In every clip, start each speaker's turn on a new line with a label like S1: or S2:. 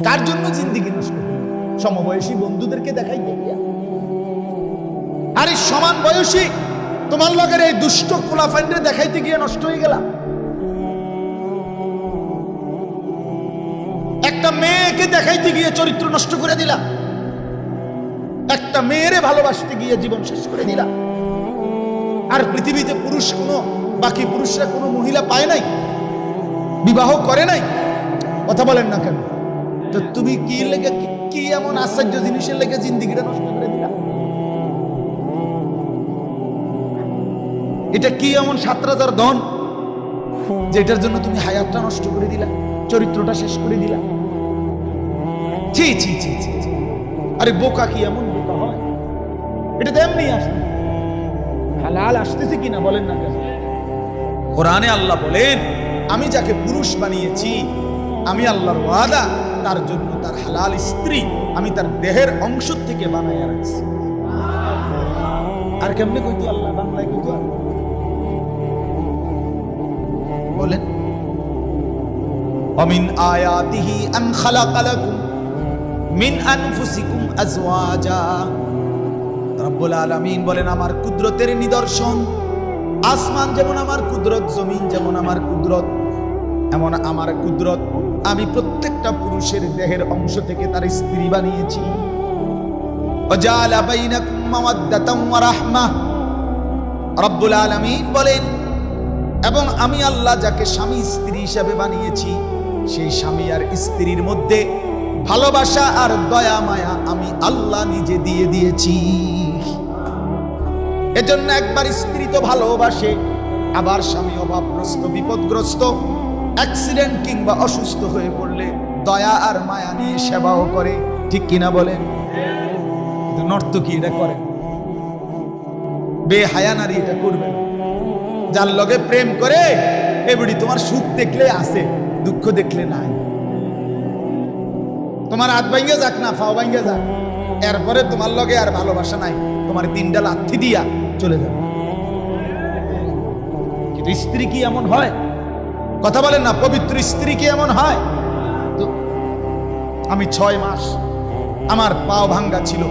S1: কার জন্য জিন্দেগি নষ্ট করবে? সমবয়সী বন্ধুদেরকে দেখাইতে গিয়া। আরে সমান বয়সী তোমার লগের এই দুষ্ট কোলাফাইন্ডে দেখাইতে গিয়ে নষ্ট হয়ে গেলাম। একটা মেয়েকে দেখাইতে গিয়ে চরিত্র নষ্ট করে দিলাম, একটা মেয়েরে ভালোবাসতে গিয়ে জীবন শেষ করে দিলাম। আর পৃথিবীতে পুরুষ কোনো, বাকি পুরুষরা কোনো মহিলা পায় নাই, বিবাহ করে নাই, কথা বলেন না কেন? তো তুমি কি লেগে, কি এমন আশ্চর্য জিনিসের লেগে জিন্দেগিটা নষ্ট করে দিলা? এটা কি এমন 7,000 ধন যেটার জন্য তুমি হায়াতটা নষ্ট করে দিলা, চরিত্রটা শেষ করে দিলা? ছি ছি ছি ছি ছি। আরে বোকা কি এমন বোকা হয়? এটা তো এমনি আসে, হালাল আসতেছে কিনা বলেন না কেন? কোরআনে আল্লাহ বলেন, আমি যাকে পুরুষ বানিয়েছি, আমি আল্লাহর ওয়াদা তার জন্য তার হালাল স্ত্রী আমি তার দেহের অংশ থেকে বানাইয়া রাখছি। আর কেমনে কইতো আল্লাহ? বাংলায় কইতো বলেন, অমিন আয়াতিহি আন খালাকা লাকুম মিন আনফুসিকুম আজওয়াজা। রব্বুল আলামিন বলেন, আমার কুদরতের নিদর্শন, আসমান যেমন আমার কুদরত, জমিন যেমন আমার কুদরত, এমন আমার কুদরত আমি প্রত্যেকটা পুরুষের দেহের অংশ থেকে তার স্ত্রী বানিয়েছি। ওয়াজালা বাইনাকুম মাওয়াদ্দাতাম ওয়া রাহমাহ। রব্বুল আলামিন বলেন, এবং আমি আল্লাহ যাকে স্বামী স্ত্রী হিসাবে বানিয়েছি, সেই স্বামী আর স্ত্রীর মধ্যে ভালোবাসা আর দয়া মায়া আমি আল্লাহ নিজে দিয়ে দিয়েছি। এজন্য একবার স্ত্রী তো ভালোবাসে, আবার স্বামী অভাবগ্রস্ত, বিপদগ্রস্ত, অ্যাক্সিডেন্ট কিংবা অসুস্থ হয়ে পড়লে দয়া আর মায়া নিয়ে সেবাও করে, ঠিক কিনা বলেন? কিন্তু নর্তকী এটা করে, বেহায়া নারী এটা করবে না। যার লগে প্রেম করে এবারে তোমার সুখ দেখলে আছে, দুঃখ দেখলে নাই। তোমার হাত ভাঙ্গে যাক না, ফাও ভাঙ্গে যাক, এরপরে তোমার লগে আর ভালোবাসা নাই, তোমার 3টা লাথি দিয়া চলে যাবে। কিন্তু স্ত্রী কি এমন হয়? কথা বলেন না, পবিত্র স্ত্রী কি এমন হয়? তো আমি 6 মাস আমার পাও ভাঙ্গা ছিল,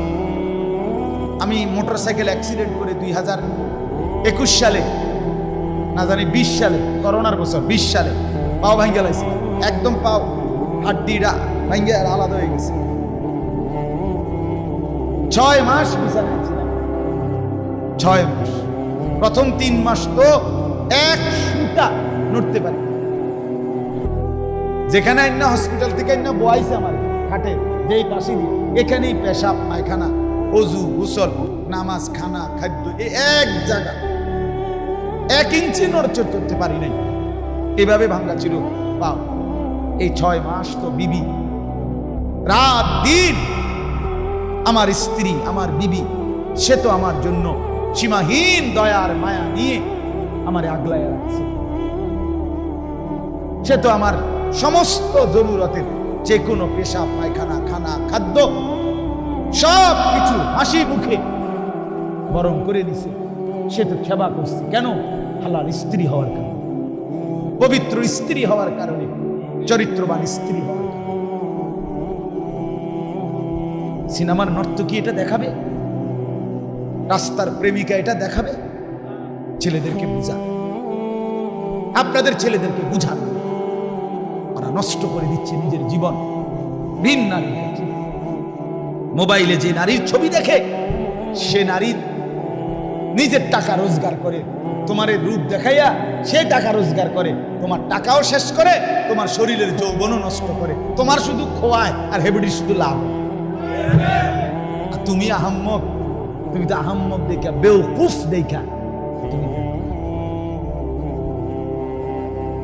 S1: আমি মোটরসাইকেল অ্যাক্সিডেন্ট করে 2021 সালে, না জানি 20 সালে, করোনার বছর 20 সালে পাও ভাঙ্গা লাইছে, একদম পাও হাড্ডিটা ভাঙ্গে আর আলাদা হয়ে গেছে। 6 মাস বিছানায় ছিলাম, 6 মাস। প্রথম 3 মাস তো এক সুতা নড়তে পারি, যেখানে আইনা হসপিটাল থেকে আইনা বয়াইছে আমার খাটে, যেই পাশে দিয়ে, এখানেই পেশাব পায়খানা, অজু, গোসল, নামাজ, খানা, খাদ্য, এক জায়গা 1 ইঞ্চি নড়চড় করতে পারি নাই, এভাবে ভাঙ্গা ছিল পাও। এই 6 মাস তো বিবি রাত দিন, আমার স্ত্রী, আমার বিবি, সে তো আমার জন্য সীমাহীন দয়ার মায়া নিয়ে আমারে আগলায় রাখছে। সে তো আমার সমস্ত জরুরতের, যে কোনো পেশাব পায়খানা, খানা, খাদ্য সব কিছু হাসি মুখে বরং করে নিছে। সে তো সেবা করছে কেন? হালাল স্ত্রী হওয়ার কারণে, পবিত্র স্ত্রী হওয়ার কারণে, চরিত্রবান স্ত্রী হওয়ার কারণে। সিনেমার নর্তকী এটা দেখাবে, রাস্তার প্রেমিকা এটা দেখাবে? ছেলেদেরকে বুঝান, আপনাদের ছেলেদেরকে বুঝান, ওরা নষ্ট করে দিচ্ছে নিজের জীবন। ভিন নারী, মোবাইলে যে নারীর ছবি দেখে, সে নারীর নিজের টাকা রোজগার করে, তোমার রূপ দেখাইয়া সে টাকা রোজগার করে, তোমার টাকাও শেষ করে, তোমার শরীরের যৌবনও নষ্ট করে, তোমার শুধু খোয়ায় আর হেবিডি শুধু লাভ। আর তুমি আহাম্মক, তুমি তো আহাম্মক দেখা, বেওকুফ দেখা, তুমি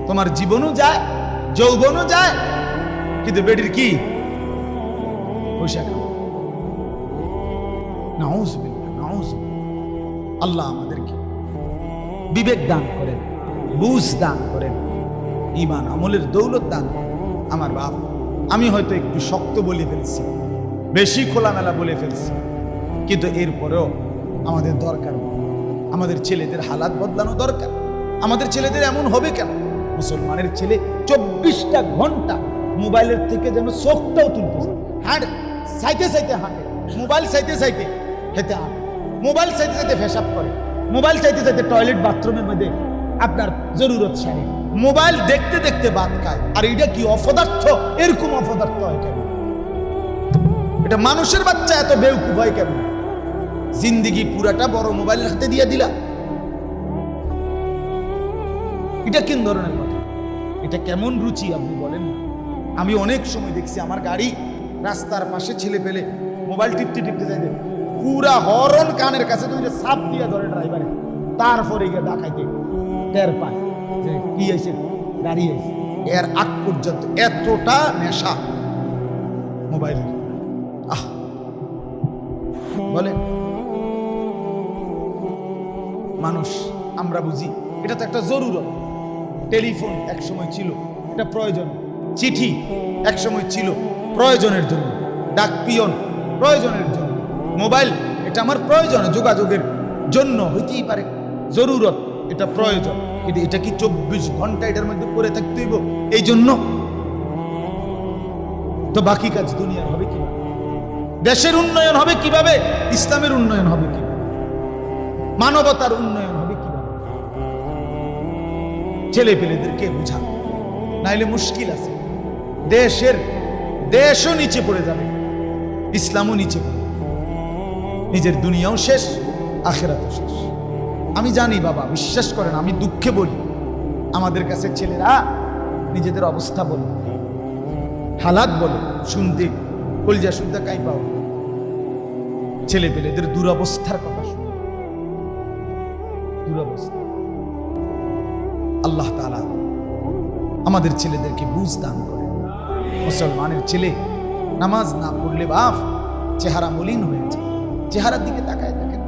S1: তোমার জীবনও যায়, যৌবনও যায়, কিন্তু বেডির কি পয়সা খাও। নাউজুবিল্লাহ, নাউজুবিল্লাহ। আল্লাহ আমাদেরকে বিবেক দান করেন, বুঝ দান করেন, ঈমান আমলের দৌলত দান করেন। আমার বাপ, আমি হয়তো একটু শক্ত বলে ফেলছি, বেশি খোলামেলা বলে ফেলছি, কিন্তু এরপরেও আমাদের দরকার, আমাদের ছেলেদের হালাত বদলানো দরকার। আমাদের ছেলেদের এমন হবে কেন? মুসলমানের ছেলে 24টা ঘন্টা মোবাইলের থেকে যেন চোখটাও তুলতেছে, হাঁটে চাইতে চাইতে হাঁটে, মোবাইল চাইতে চাইতে হেঁটে হাঁটে, মোবাইল চাইতে চাইতে পেশাব করে, মোবাইল চাইতে চাইতে টয়লেট বাথরুমের মধ্যে আপনার জরুরত সারে, মোবাইল দেখতে দেখতে ভাত খায়। আর এটা কি অপদার্থ? এরকম অপদার্থ হয় কেন? এটা মানুষের বাচ্চা এত বেউকুফ হয় কেন? জিন্দিগি পুরাটা বড় মোবাইলের হাতে দিয়ে দিলা, এটা কোন ধরনের কথা? এটা কেমন রুচি আপনি বলেন? আমি অনেক সময় দেখছি আমার গাড়ি রাস্তার পাশে ছেলে পেলে মোবাইল টিপতে টিপতে যাইতে পুরা হরন কানের কাছে তো সাপ দিয়ে ধরে ড্রাইভারে, তারপরে গিয়ে ডাকাইতে টের পায় যে কি হয়েছে, গাড়ি হয়েছে। এর আগ পর্যন্ত এতটা নেশা মোবাইলের। বলে মানুষ, আমরা বুঝি এটা তো একটা জরুরত। টেলিফোন এক সময় ছিল এটা প্রয়োজন, চিঠি এক সময় ছিল প্রয়োজনের জন্য, ডাক পিয়ন প্রয়োজনের জন্য, মোবাইল এটা আমার প্রয়োজন, যোগাযোগের জন্য হইতেই পারে, জরুরত এটা প্রয়োজন। কিন্তু এটা কি 24 ঘন্টা এটার মধ্যে পড়ে থাকতে হইব? এই জন্য তো বাকি কাজ দুনিয়ার হবে কিভাবে? দেশের উন্নয়ন হবে কিভাবে? ইসলামের উন্নয়ন হবে কিভাবে? মানবতার উন্নয়ন হবে কিভাবে? ছেলে পেলেদেরকে বুঝা, নাইলে মুশকিল আছে। দেশও নিচে পড়ে যাবে, ইসলামও নিচে পড়ে, নিজের দুনিয়াও শেষ, আখিরাতও শেষ। আমি জানি বাবা, বিশ্বাস করেন, আমি দুঃখে বলি, আমাদের কাছে ছেলেরা নিজেদের অবস্থা বলে, হালাত বলে, শুনতে কলজা শুদ্ধা কাই পাও, ছেলে পেলেদের দুরবস্থার কথা শুনে, দুরবস্থা। আল্লাহ তাআলা আমাদের ছেলেদেরকে বুঝ দান করে। মুসলমানের ছেলে নামাজ না পড়লে বাপ চেহারা মলিন হয়ে যায়। চেহারার দিকে তাকায় দেখেন,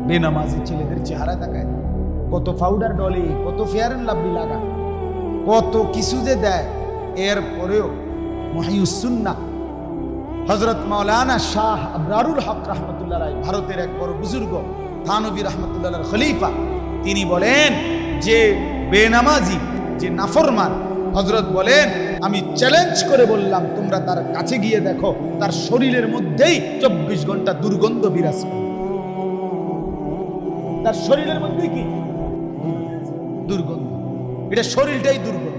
S1: বেনামাজি ছেলেদের চেহারা তাকায়, কত পাউডার ডলে, কত ফেয়ার এন্ড লাভলি লাগা, কত কিছু যে দেয়, এর পরেও মুহিউস সুন্নাহ হযরত মাওলানা শাহ আবরারুল হক রাহমাতুল্লাহ আলাইহি, ভারতের এক বড় বুজুর্গ, থানভী রাহমাতুল্লাহ আলাইহির খলিফা, তিনি বলেন যে বেনামাজি, যে নাফরমান, হযরত বলেন আমি চ্যালেঞ্জ করে বললাম তোমরা তার কাছে গিয়ে দেখো, তার শরীরের মধ্যেই 24 ঘন্টা দুর্গন্ধ বিরাজ করে। তার শরীরের মধ্যে কি দুর্গন্ধ? এটা শরীরটাই দুর্গন্ধ।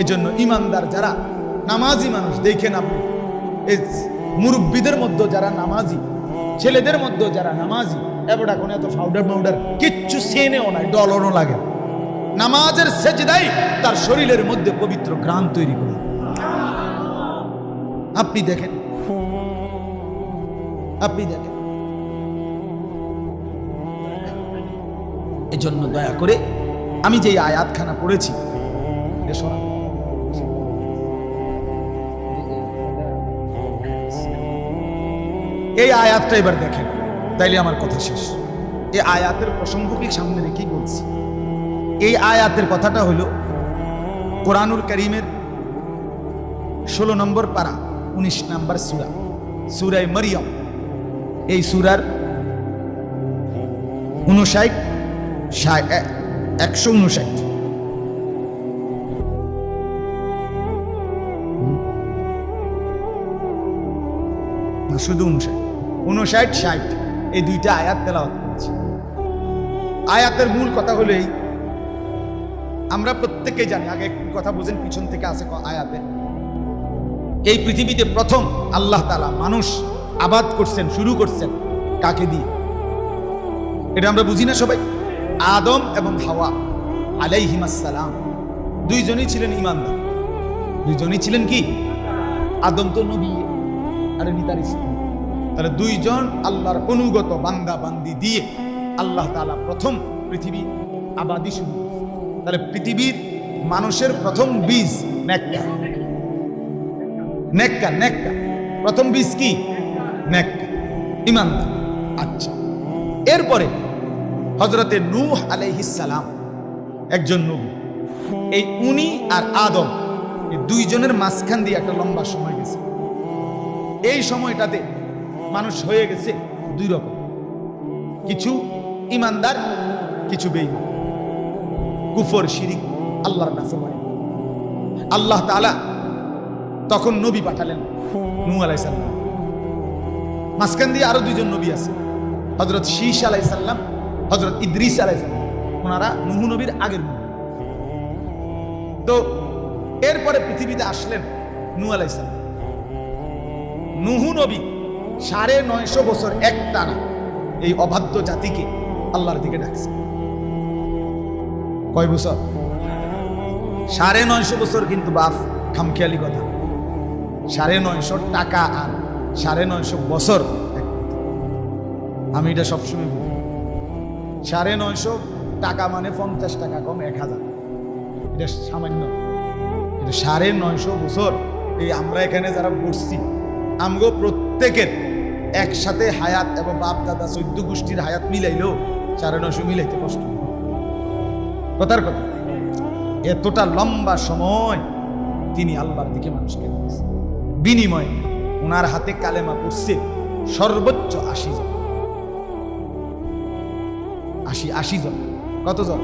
S1: এজন্য ইমানদার যারা নামাজি মানুষ দেখেন আপনি, এই মুরব্বীদের মধ্যে যারা নামাজি, ছেলেদের মধ্যে যারা নামাজি, এবার এখন এত পাউডার কিচ্ছু সেনেও নাই, ডলনও লাগে। নামাজের সেজদাই তার শরীরের মধ্যে পবিত্র ঘ্রাণ তৈরি করে। আপনি দেখেন, এজন্য দয়া করে আমি যে আয়াতখানা পড়েছি, এই আয়াতটা এবার দেখেন, তাইলে আমার কথা শেষ। এই আয়াতের প্রসঙ্গকে সামনে রেখেই বলছি। এই আয়াতের কথাটা হলো কোরআনুল কারীমের 16 নম্বর পারা 19 নম্বর সূরা, সূরা মারইয়াম। এই সূরার 159 শুধু 59 60 এই দুইটা আয়াত তেলাওয়াত করেছি। আয়াতের মূল কথা হলো এই, আমরা প্রত্যেকে জানি, আগে একটু কথা বুঝেন, পিছন থেকে আছে আয়াতে। এই পৃথিবীতে প্রথম আল্লাহ তাআলা মানুষ আবাদ করছেন, শুরু করছেন কাকে দিয়ে? এটা আমরা বুঝি না সবাই। আদম এবং হাওয়া আলাইহিমাস সালাম দুইজনই ছিলেন ঈমানদার, দুইজনই ছিলেন কি? আদম তো নবী আর ইনি তার স্ত্রী, তাহলে দুইজন আল্লাহর অনুগত বান্দা বান্দি দিয়ে আল্লাহ তাআলা প্রথম পৃথিবী আবাদি শুরু করেছেন। তাহলে পৃথিবীর মানুষের প্রথম বীজ নেককার, নেককার, নেককার। প্রথম বীজ কি? নেককার, ঈমানদার। আচ্ছা, এরপরে হযরতে নূহ আলাইহিস সালাম একজন নবী। এই উনি আর আদম, এই দুইজনের মাঝখান দিয়ে একটা লম্বা সময় গেছে। এই সময়টাতে মানুষ হয়ে গেছে দুই রকম, কিছু ঈমানদার, কিছু বেঈমান, কুফর, শিরিক, আল্লাহর নাফরমানি। আল্লাহ তাআলা তখন নবী পাঠালেন নূহ আলাইহিস সালাম। মাঝখান দিয়ে আরো দুইজন নবী আছে, হযরত শীশ আলাইহিস সালাম, হযরত ইদ্রিস আলাইহিস সালাম। ওনারা নূহ নবীর আগের নবী। তো এরপরে পৃথিবীতে আসলেন নূহ আলাইহিস সালাম। নূহ নবী 950 বছর একটানা এই অবাধ্য জাতিকে আল্লাহর দিকে ডাকছে। কয় বছর? 950 বছর। কিন্তু বাপ খামখেয়ালি কথা, 950 টাকা আর 950 বছর এক। আমি এটা সবসময় বলি, 950 টাকা মানে 50 টাকা কম 1000, এটা সামান্য। কিন্তু 950 বছর এই আমরা এখানে যারা বসছি, আমগো প্রত্যেকের একসাথে হায়াত এবং বাপ দাদা 14 গোষ্ঠীর হায়াত মিলাইলেও 950 মিলাইতে কষ্ট। কথার কথা, এতটা লম্বা সময় তিনি আল্লাহর দিকে মানুষকে দিয়েছেন। বিনিময়ে ওনার হাতে কালেমা পড়ছে সর্বোচ্চ 80 জন। 80 জন। কত জন?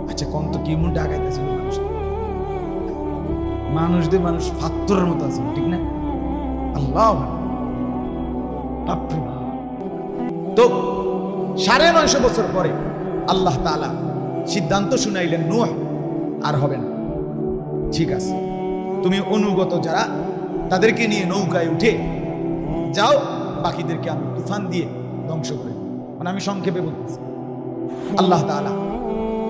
S1: আচ্ছা কোন তো কি মন ডাকাইতেছিল মানুষদের, মানুষ ফাত্তরের মতো আছে, ঠিক না? আল্লাহ তো 950 বছর পরে আল্লাহ তাআলা সিদ্ধান্ত শুনাইলেন, নূহ আর হবে না, ঠিক আছে, তুমি অনুগত যারা তাদেরকে নিয়ে নৌকায় উঠে যাও, বাকিদেরকে আমি তুফান দিয়ে ধ্বংস করে দেব। মানে আমি সংক্ষেপে বলতেছি, আল্লাহ তাআলা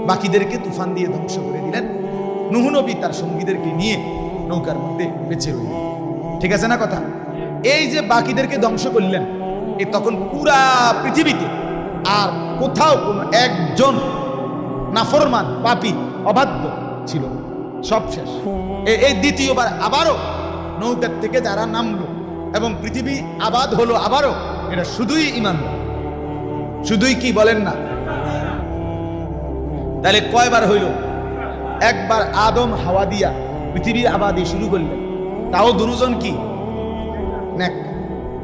S1: বাকিদেরকে তুফান দিয়ে ধ্বংস করে দিলেন। নূহ নবী তার সঙ্গীদেরকে নিয়ে নৌকার মধ্যে বেঁচে রইলেন। ঠিক আছে না কথা? এই যে বাকিদেরকে ধ্বংস করলেন, এ তখন পুরা পৃথিবীতে আর কোথাও কোনো একজন নাফরমান পাপী অবাধ্য ছিল না, সব শেষ। এই দ্বিতীয়বার আবারও নৌকার থেকে যারা নামলো এবং পৃথিবী আবাদ হলো আবারও, এটা শুধুই ঈমানদার। শুধুই কি বলেন না? তাহলে কয়বার হইল? একবার আদম হাওয়া দিয়া পৃথিবীর আবাদি শুরু করলেন, তাও দুজন কি নেক,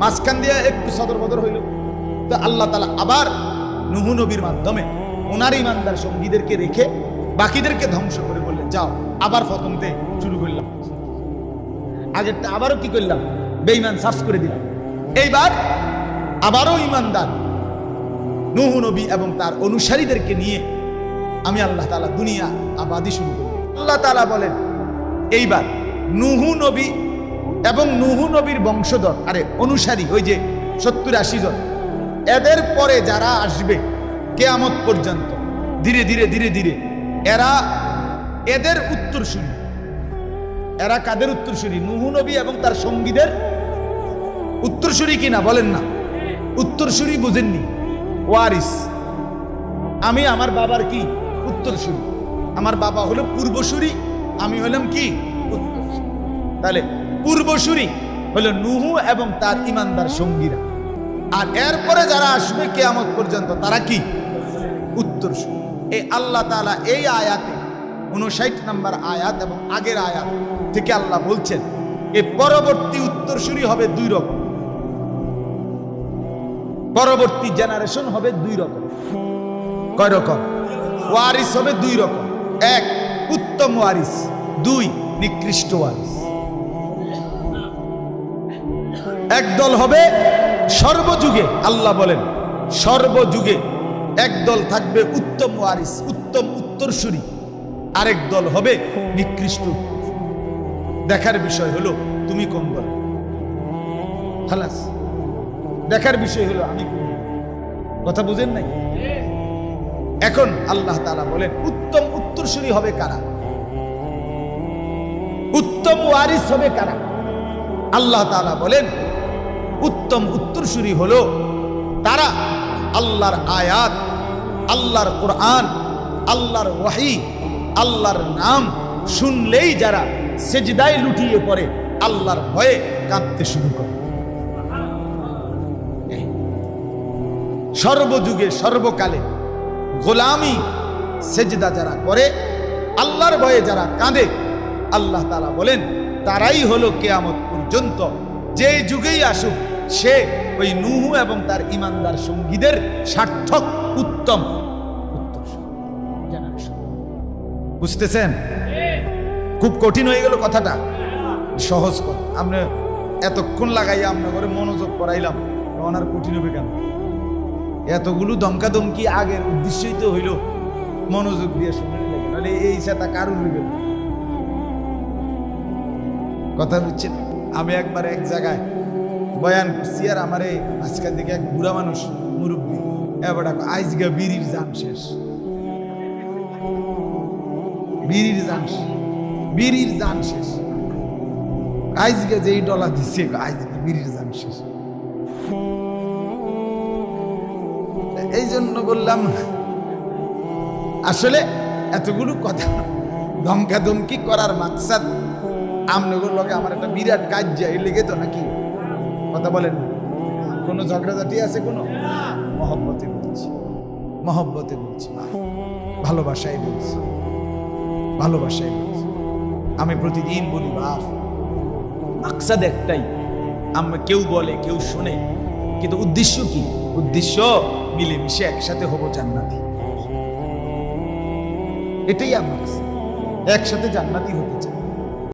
S1: মাঝখান দিয়ে একটু সদর বদর হইল। তো আল্লাহ তাআলা আবার নূহ নবীর মাধ্যমে ওনার ঈমানদার সঙ্গীদেরকে রেখে বাকিদেরকে ধ্বংস করে বললেন, যাও আবার প্রথমতে শুরু করলাম, আগেরটা আবারও কি করলাম, বেঈমান সাফ করে দিলাম। এইবার আবারও ঈমানদার নূহ নবী এবং তার অনুসারীদেরকে নিয়ে আমি আল্লাহ তাআলা দুনিয়া আবাদি শুরু করি। আল্লাহ তাআলা বলেন, এইবার নূহ নবী এবং নূহ নবীর বংশধর আরে অনুসারী ওই যে 70-80 জন, এদের পরে যারা আসবে কিয়ামত পর্যন্ত ধীরে ধীরে ধীরে ধীরে এরা এদের উত্তরসূরি। এরা কাদের উত্তরসূরি? নূহ নবী এবং তার সঙ্গীদের উত্তরসূরি কিনা বলেন না? উত্তরসূরি বুঝেননি? ওয়ারিস। আমি আমার বাবার কি উত্তরসূরি, আমার বাবা হলো পূর্বসূরি, আমি হলাম কি উত্তরসূরি। তাহলে পূর্বসূরি হলো নূহ এবং তার ঈমানদার সঙ্গীরা, আর এরপরে যারা আসবে কিয়ামত পর্যন্ত তারা কি উত্তরসূরি। এই আল্লাহ তাআলা এই আয়াতে 59 নম্বর আয়াত এবং আগের আয়াত থেকে আল্লাহ বলছেন, এই পরবর্তী উত্তরসূরি হবে 2 রকম, পরবর্তী জেনারেশন হবে 2 রকম। কয় রকম? ওয়ারিস হবে 2 রকম, 1 উত্তম ওয়ারিস, 2 নিকৃষ্ট ওয়ারিস। একদল হবে সর্বযুগে, আল্লাহ বলেন সর্বযুগে একদল থাকবে উত্তম ওয়ারিস, উত্তম উত্তরসূরি, আরেক দল হবে নিকৃষ্ট। দেখার বিষয় হলো তুমি কোন দল, খালাস। দেখার বিষয় হলো আমি কোন দল। কথা বুঝেন নাই? এখন আল্লাহ তাআলা বলেন উত্তম উত্তরসূরি হবে কারা, উত্তম ওয়ারিস হবে কারা? আল্লাহ তাআলা বলেন উত্তম উত্তরসূরি হলো তারা আল্লাহর আয়াত, আল্লাহর কোরআন, আল্লাহর ওয়াহী, আল্লাহর নাম শুনলেই যারা সেজদায় লুটিয়ে পড়ে, আল্লাহর ভয়ে কাঁদতে শুরু করে। সর্বযুগে সর্বকালে গোলামি সেজদা যারা করে, আল্লাহর ভয়ে যারা কাঁদে, আল্লাহ তাআলা বলেন তারাই হলো কিয়ামত পর্যন্ত যে যুগেই আসুক সে ওই নূহ এবং তার ঈমানদার সঙ্গীদের সার্থক উত্তম জেনারেশন। বুঝতেছেন? খুব কঠিন হয়ে গেল কথাটা, সহজ কথা। আমরা এতক্ষণ লাগাইয়া আমরা করে মনোযোগ করাইলাম, তখন আর কঠিন হবে কেন? এতগুলো দমকাদমকি আগের উদ্দেশ্যই তো হইল মনোযোগ দিয়ে শুনে নিলে, নাহলে এই সেটা কারুর হইবে না। কথা হচ্ছে, আমি একবার এক জায়গায় বয়ান করছি, আর আমার এই আজকের দিকে এক বুড়া মানুষ মুরব্বী এবার আইজগা বিড়ির জান শেষ, বিড়ির জান শেষ, বিড়ির জান শেষ, আইজকে যেই ডলা দিচ্ছে আইজকে বিড়ির জান শেষ। এই জন্য বললাম আসলে এতগুলো কথা ধমকাধমকি করার মাকসাদ আমনগর লগে আমার একটা বিরাট কাজ যায় লেগে তো, নাকি কথা বলেন না? কোনো ঝগড়াঝাটি আছে? কোনো মহব্বতে বলছি, মহব্বতে বলছি, ভালোবাসায় বলছি, ভালোবাসায় বলছি। আমি প্রতিদিন বলি বাপ, মাকসাদ একটাই, আমরা কেউ বলে কেউ শুনে, কিন্তু উদ্দেশ্য কি? উদ্দেশ্য মিলেমিশে একসাথে হব জান্নাতি। এটাই আমার একসাথে জান্নাতি হতে চাই।